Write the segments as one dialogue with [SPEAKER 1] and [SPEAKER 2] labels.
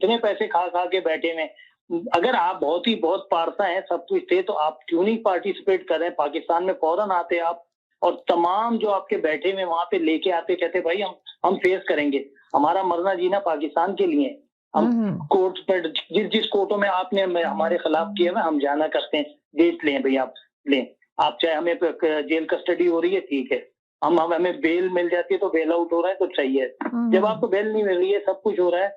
[SPEAKER 1] इतने पैसे खा खा के बैठे हुए। अगर आप बहुत पारसा हैं, सब कुछ थे, तो आप क्यों नहीं पार्टिसिपेट कर रहे हैं? पाकिस्तान में फौरन आते आप और तमाम जो आपके बैठे हुए वहां पे लेके आते, कहते भाई हम फेस करेंगे, हमारा मरना जीना पाकिस्तान के लिए है। हम कोर्ट पर जिस कोर्टों में आपने हमारे खिलाफ किया हुआ हम जाना करते हैं, डेट लें भाई, आप लें, आप चाहे हमें जेल कस्टडी हो रही है, ठीक है, हमें बेल मिल जाती है तो बेल आउट हो रहा है तो सही है। जब आपको बेल नहीं मिल रही है, सब कुछ हो रहा है,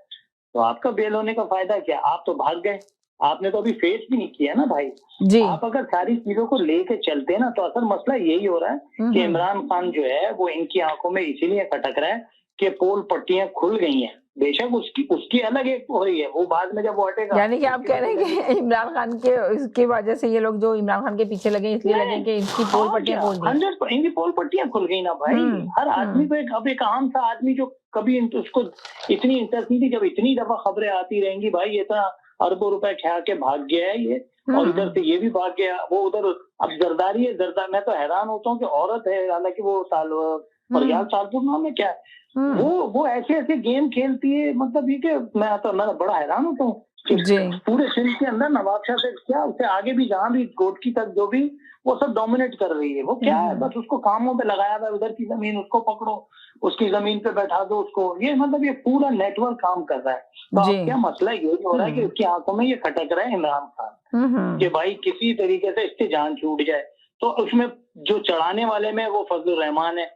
[SPEAKER 1] तो आपका बेल होने का फायदा क्या? आप तो भाग गए, आपने तो अभी फेस भी नहीं किया ना भाई जी। आप अगर सारी चीजों को लेके चलते ना, तो असल मसला यही हो रहा है कि इमरान खान जो है वो इनकी आंखों में इसीलिए खटक रहा है कि पोल पट्टियां खुल गई हैं। बेशक उसकी अलग एक हो रही है, वो बाद में जब वो हटेगा।
[SPEAKER 2] यानी कि आप कह रहे हैं कि इमरान खान के इसकी वजह से ये लोग जो इमरान खान के पीछे लगे इसलिए लगे कि इनकी पोल पट्टियां खोल दी।
[SPEAKER 1] 100% इनकी पोल पट्टियां खुल गई ना भाई। हर आदमी को एक आम सा आदमी जो कभी उसको इतनी इंटरेस्ट नहीं थी, जब इतनी दफा खबरें आती रहेंगी भाई ये इतना अरबों रुपए खा के भाग गया है ये, और इधर से ये भी भाग गया, वो उधर अब जरदारी है। मैं तो हैरान होता हूँ कि औरत है, हालांकि वो फरियाद सालपुर नाम है क्या, वो ऐसे गेम खेलती है, मतलब ये कि मैं बड़ा हैरान होता हूँ पूरे सिंध के अंदर नवाबशाह से क्या, उससे आगे भी जहाँ भी गोटकी तक जो भी, वो सब डोमिनेट कर रही है। वो क्या है, बस उसको कामों पे लगाया हुआ, उधर की जमीन उसको पकड़ो, उसकी जमीन पे बैठा दो उसको, ये मतलब ये पूरा नेटवर्क काम कर रहा है। तो अब क्या मसला यही हो रहा है कि उसकी आंखों में ये खटक रहा है इमरान खान कि भाई किसी तरीके से इससे जान छूट जाए। तो उसमें जो चढ़ाने वाले में वो फजलुर रहमान है,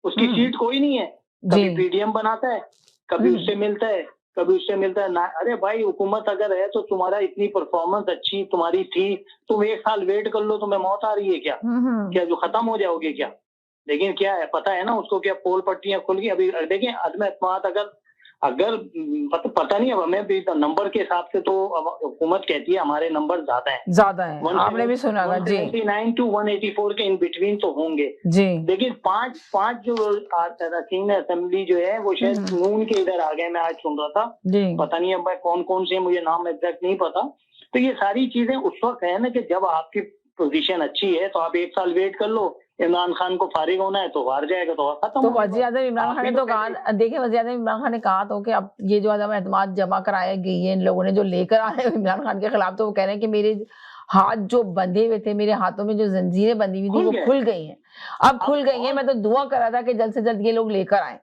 [SPEAKER 1] उसकी सीट कोई नहीं है, कभी पीडीएम बनाता है, कभी उससे मिलता है, कभी उससे मिलता है ना। अरे भाई हुकूमत अगर है तो तुम्हारा इतनी परफॉर्मेंस अच्छी तुम्हारी थी, तुम 1 साल वेट कर लो, तुम्हें मौत आ रही है क्या? क्या जो खत्म हो जाओगे क्या? लेकिन क्या है, पता है ना उसको, क्या पोल पट्टियां खुल गई। अभी देखिए अदम एतमाद अगर पता नहीं, अब हमें भी नंबर के हिसाब से तो हुकूमत कहती है हमारे नंबर ज्यादा है,
[SPEAKER 2] आपने भी सुना होगा जी,
[SPEAKER 1] 179 to 184 के इन बिटवीन तो होंगे जी। लेकिन पांच जो अरकान असेंबली जो है वो शायद नून के इधर आ गए, मैं आज सुन रहा था, पता नहीं अब कौन कौन से, मुझे नाम एग्जैक्ट नहीं पता। तो ये सारी चीजें उस वक्त है ना कि जब आपकी पोजीशन अच्छी है तो आप 1 साल वेट कर लो, इमरान खान को फारिग होना है तो हार जाएगा तो खत्म।
[SPEAKER 2] तो वज़ीर-ए-आज़म इमरान खान ने तो कहा, देखिए वज़ीर-ए-आज़म इमरान खान ने कहा तो कि अब ये जो अदम एतमाद जमा कराई गई है इन लोगों ने जो लेकर आए हैं इमरान खान के खिलाफ, तो वो कह रहे हैं कि मेरे हाथ जो बंधे हुए थे, मेरे हाथों में जो जंजीरें बंधी हुई थी वो खुल गई हैं, अब खुल गई हैं। मैं तो दुआ कर रहा था कि जल्द से जल्द ये लोग लेकर आए।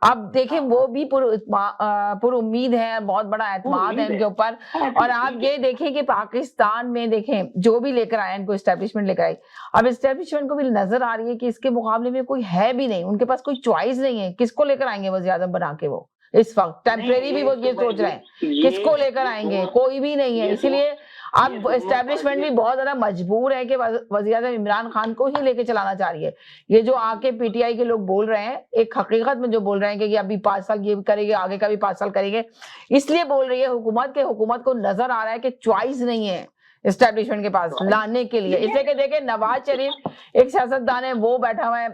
[SPEAKER 2] अब देखें वो भी पुर उम्मीद है, बहुत बड़ा एतमाद है इनके ऊपर। और आप ये देखें कि पाकिस्तान में देखें जो भी लेकर आए इनको एस्टेब्लिशमेंट लेकर आई, अब एस्टेब्लिशमेंट को भी नजर आ रही है कि इसके मुकाबले में कोई है भी नहीं, उनके पास कोई चॉइस नहीं है, किसको लेकर आएंगे वज़ीर-ए-आज़म बना के? वो इस वक्त टेम्परेरी भी वो ये सोच रहे हैं किसको लेकर आएंगे, कोई भी नहीं है। इसीलिए अब एस्टेब्लिशमेंट भी बहुत ज्यादा मजबूर है कि वज़ीर-ए-आज़म इमरान खान को ही लेके चलाना चाह रही है। ये जो आके पीटीआई के लोग बोल रहे हैं, एक हकीकत में जो बोल रहे हैं कि अभी 5 साल ये करेंगे, आगे का भी 5 साल करेंगे, इसलिए बोल रही है हुकूमत को नजर आ रहा है कि चॉइस नहीं है एस्टेब्लिशमेंट के पास लाने के लिए। इसलिए कि देखें नवाज शरीफ एक सियासतदान है, वो बैठा हुआ है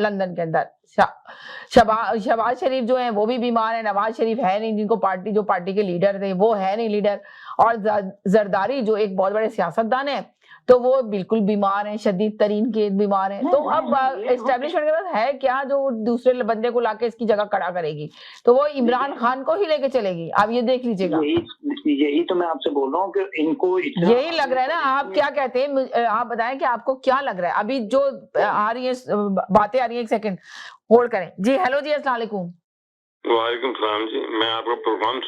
[SPEAKER 2] लंदन के अंदर, शहबाज शरीफ जो है वो भी बीमार है, नवाज शरीफ है नहीं, जिनको जो पार्टी के लीडर थे वो है नहीं लीडर, और जरदारी जो एक बहुत बड़े सियासतदान है तो वो बिल्कुल बीमार हैं, शदीद तरीन के बीमार हैं। तो अब एस्टेब्लिशमेंट के पास है क्या जो दूसरे बंदे को लाके इसकी जगह खड़ा करेगी? तो वो इमरान खान को ही लेके चलेगी। अब ये देख लीजिएगा,
[SPEAKER 1] यही तो मैं आपसे बोल रहा हूँ कि इनको
[SPEAKER 2] यही लग रहा है ना। आप क्या कहते हैं, आप बताएं कि आपको क्या लग रहा है? अभी जो आ रही है बातें आ रही है, एक सेकंड होल्ड करें जी। हेलो जी, अस्सलाम वालेकुम।
[SPEAKER 3] वालेकुम सलाम जी, मैं आपका प्रोग्राम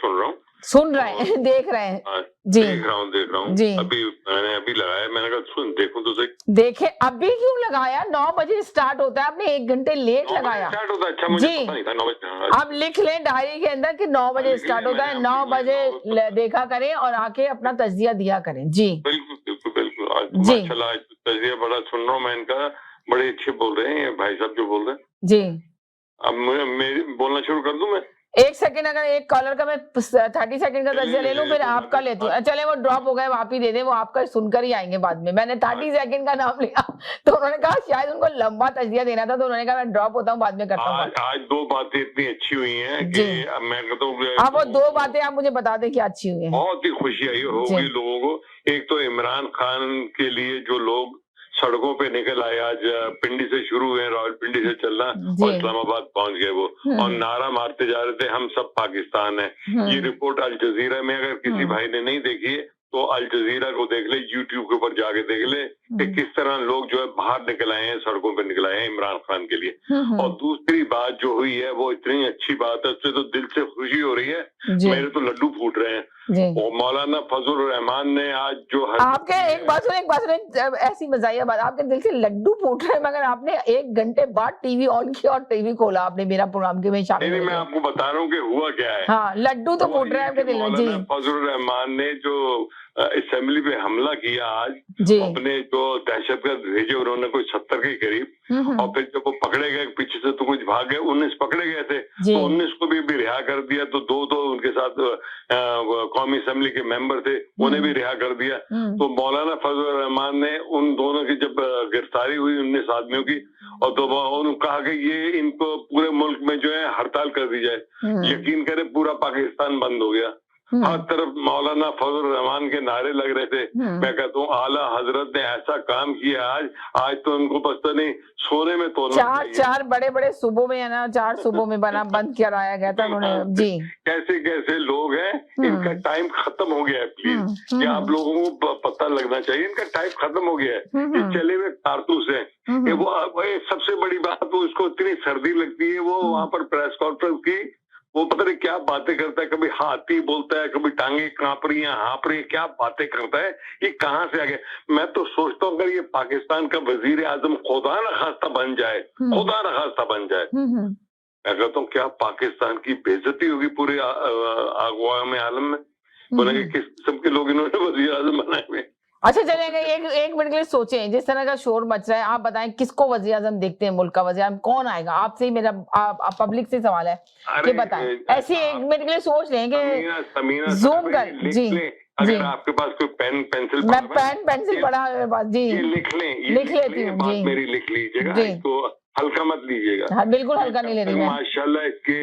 [SPEAKER 2] सुन रहे हैं देख रहे हैं जी,
[SPEAKER 3] देख रहा हूँ जी। अभी लगाया, मैंने कहा देखूं तो सही।
[SPEAKER 2] देखे अभी क्यों लगाया? 9 बजे स्टार्ट होता है, आपने 1 घंटे लेट लगाया।
[SPEAKER 3] स्टार्ट होता है, अच्छा मुझे पता नहीं था 9 बजे।
[SPEAKER 2] आप लिख लें डायरी के अंदर कि 9 बजे स्टार्ट होता है, 9 बजे देखा करें और आके अपना तजिया दिया करें जी।
[SPEAKER 3] बिल्कुल जी, माशाल्लाह तजिया बड़ा सुन रहा हूँ मैं इनका, बड़े अच्छे बोल रहे हैं भाई साहब जो बोल रहे हैं
[SPEAKER 2] जी।
[SPEAKER 3] अब मैं बोलना शुरू कर दूं? मैं
[SPEAKER 2] 1 सेकंड, अगर एक कॉलर का मैं 30 सेकंड का तजिया ले लूं, फिर आपका लेती हूँ। चले वो ड्रॉप हो गए, आप ही दे दें, वो आपका सुनकर ही आएंगे बाद में। मैंने 30 सेकंड का नाम लिया तो उन्होंने कहा शायद उनको लंबा तजिया देना था, तो उन्होंने कहा मैं ड्रॉप होता हूँ, बाद में करता हूँ।
[SPEAKER 3] आज 2 बातें इतनी अच्छी हुई हैं कि मैं कहता हूँ
[SPEAKER 2] आप वो 2 बातें आप मुझे बता दें क्या अच्छी हुई है।
[SPEAKER 3] बहुत ही खुशी आई होगी लोगों को। एक तो इमरान खान के लिए जो लोग सड़कों पे निकल आए। आज पिंडी से शुरू हुए, रावलपिंडी से चलना और इस्लामाबाद पहुंच गए वो, और नारा मारते जा रहे थे हम सब पाकिस्तान है। ये रिपोर्ट अल जजीरा में, अगर किसी भाई ने नहीं देखी है तो अल जजीरा को देख ले, यूट्यूब के ऊपर जाके देख ले कि किस तरह लोग जो है बाहर निकल आए हैं, सड़कों पे निकल आए हैं इमरान खान के लिए। और दूसरी बात जो हुई है वो इतनी अच्छी बात है, उससे तो दिल से खुशी हो रही है, मेरे तो लड्डू फूट रहे हैं। और मौलाना फजल रहमान ने आज जो
[SPEAKER 2] आपके एक बात सुने ऐसी मजाया बात, आपके दिल से लड्डू फूट रहे हैं, मगर आपने 1 घंटे बाद टीवी ऑन किया और टीवी खोला आपने मेरा प्रोग्राम के में शामिल।
[SPEAKER 3] नहीं, मैं आपको बता रहा हूँ कि हुआ क्या है।
[SPEAKER 2] हाँ, लड्डू तो फूट रहे हैं आपके दिल में। जी,
[SPEAKER 3] फजल रहमान ने जो असेंबली पे हमला किया आज, अपने जो दहशतगर्द भेजे उन्होंने कोई 70 के करीब, और फिर जब वो पकड़े गए पीछे से तो कुछ भाग गए, 19 पकड़े गए थे, तो 19 को भी रिहा कर दिया। तो दो उनके साथ कौमी असेंबली के मेंबर थे, उन्हें भी रिहा कर दिया। तो मौलाना फजल रहमान ने उन दोनों की जब गिरफ्तारी हुई 19 आदमियों की, और तो उन्होंने कहा कि ये इनको पूरे मुल्क में जो है हड़ताल कर दी जाए। यकीन करें पूरा पाकिस्तान बंद हो गया, हर तरफ मौलाना फजल रहमान के नारे लग रहे थे। मैं कहता हूँ आला हजरत ने ऐसा काम किया आज तो उनको पता नहीं सोने में तोलना।
[SPEAKER 2] चार बड़े बड़े सूबों में है ना, 4 सूबों में बंद कराया गया था उन्होंने। जी, कैसे
[SPEAKER 3] कैसे लोग हैं, इनका टाइम खत्म हो गया है। प्लीज ये आप लोगों को पता लगना चाहिए, इनका टाइम खत्म हो गया है। ये चले हुए कारतूस है। वो सबसे बड़ी बात, वो उसको इतनी सर्दी लगती है, वो वहां पर प्रेस कॉन्फ्रेंस की, वो पता नहीं क्या बातें करता है, कभी हाथी बोलता है, कभी टांगे कांप रही हैं, हाँप रही है, क्या बातें करता है, ये कहाँ से आ गया। मैं तो सोचता हूँ अगर ये पाकिस्तान का वजीर आजम खुदा न खास्ता बन जाए, खुदा न खास्ता बन जाए, मैं कहता हूँ क्या पाकिस्तान की बेइज्जती होगी पूरे अक़वाम आलम में। बोलेंगे किस किस्म के लोग इन्होंने वजीर आजम बनाए हुए।
[SPEAKER 2] अच्छा चलेगा, एक मिनट के लिए सोचें, जिस तरह का शोर मच रहा है, आप बताएं किसको वज़ीर आज़म देखते हैं, मुल्क का वज़ीर आज़म कौन आएगा? आपसे ही मेरा पब्लिक से सवाल है कि बताएं। ऐसे 1 मिनट के लिए सोच लें कि जूम कर। जी,
[SPEAKER 3] अगर आपके पास कोई पेन पेंसिल,
[SPEAKER 2] मैं पेन पेंसिल पड़ा है पास। जी,
[SPEAKER 3] लिख लेती हूँ, बात मेरी लिख लीजिएगा, इसको हल्का मत लीजिएगा।
[SPEAKER 2] हाँ, बिल्कुल हल्का नहीं ले रही मैं।
[SPEAKER 3] माशाल्लाह इसके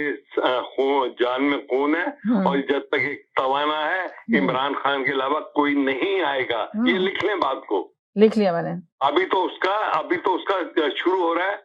[SPEAKER 3] जान में खून है, और जब तक एक तवाना है, इमरान खान के अलावा कोई नहीं आएगा। ये लिख लें, बात को
[SPEAKER 2] लिख लिया मैंने।
[SPEAKER 3] अभी तो उसका शुरू हो रहा है।